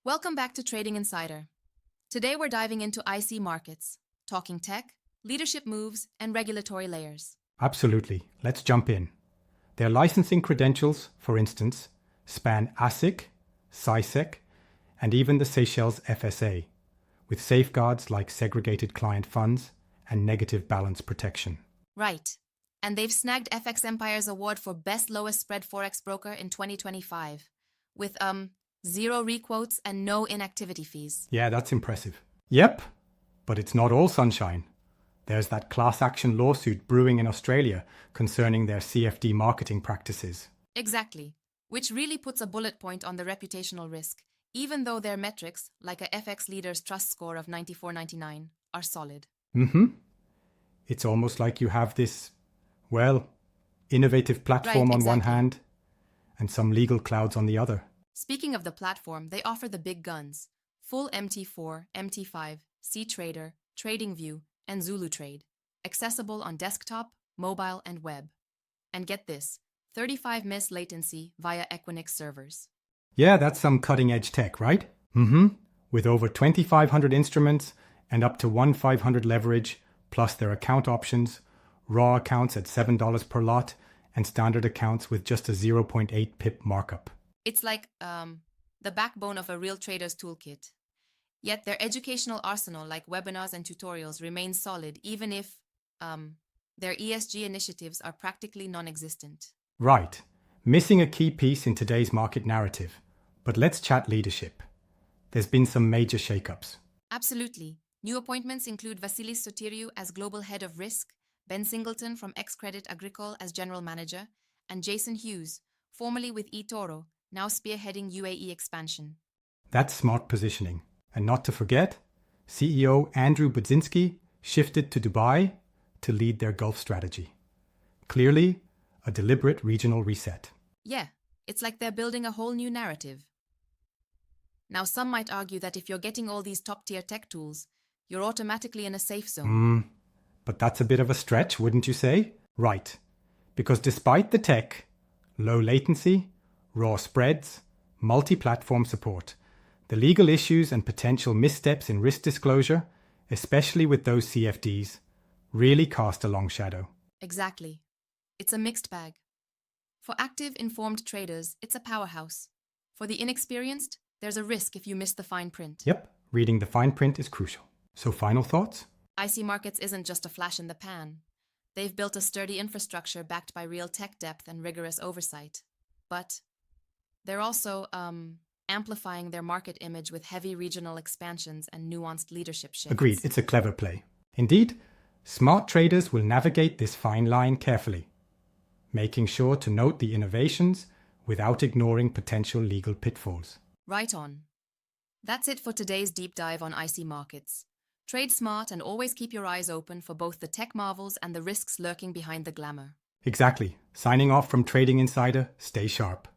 Welcome back to Trading Insider. Today we're diving into IC markets, talking tech, leadership moves, and regulatory layers. Absolutely. Let's jump in. Their licensing credentials, for instance, span ASIC, CySEC, and even the Seychelles FSA, with safeguards like segregated client funds and negative balance protection. Right. And they've snagged FXEmpire's award for Best Lowest Spread Forex Broker in 2025, with zero requotes and no inactivity fees. Yeah, that's impressive. Yep, but it's not all sunshine. There's that class action lawsuit brewing in Australia concerning their CFD marketing practices. Exactly, which really puts a bullet point on the reputational risk, even though their metrics, like a FXLeaders trust score of 94.99, are solid. It's almost like you have this, innovative platform Right, on one exactly. hand and some legal clouds on the other. Speaking of the platform, they offer the big guns: full MT4, MT5, cTrader, TradingView, and ZuluTrade, accessible on desktop, mobile, and web. And get this, 35 ms latency via Equinix servers. Yeah, that's some cutting-edge tech, right? With over 2,500 instruments and up to 1,500 leverage, plus their account options, raw accounts at $7 per lot, and standard accounts with just a 0.8 pip markup. It's like the backbone of a real trader's toolkit. Yet their educational arsenal, like webinars and tutorials, remains solid even if their ESG initiatives are practically non-existent. Right. Missing a key piece in today's market narrative. But let's chat leadership. There's been some major shakeups. Absolutely. New appointments include Vasilis Sotiriou as Global Head of Risk, Ben Singleton from Ex-Credit Agricole as General Manager, and Jason Hughes, formerly with eToro, now spearheading UAE expansion. That's smart positioning. And not to forget, CEO Andrew Budzinski shifted to Dubai to lead their Gulf strategy. Clearly, a deliberate regional reset. Yeah, it's like they're building a whole new narrative. Now, some might argue that if you're getting all these top-tier tech tools, you're automatically in a safe zone. But that's a bit of a stretch, wouldn't you say? Right. Because despite the tech, low latency, raw spreads, multi-platform support, the legal issues and potential missteps in risk disclosure, especially with those CFDs, really cast a long shadow. Exactly. It's a mixed bag. For active, informed traders, it's a powerhouse. For the inexperienced, there's a risk if you miss the fine print. Yep, reading the fine print is crucial. So final thoughts? IC Markets isn't just a flash in the pan. They've built a sturdy infrastructure backed by real tech depth and rigorous oversight. But they're also amplifying their market image with heavy regional expansions and nuanced leadership shifts. Agreed, it's a clever play. Indeed, smart traders will navigate this fine line carefully, making sure to note the innovations without ignoring potential legal pitfalls. Right on. That's it for today's deep dive on IC Markets. Trade smart and always keep your eyes open for both the tech marvels and the risks lurking behind the glamour. Exactly. Signing off from Trading Insider, stay sharp.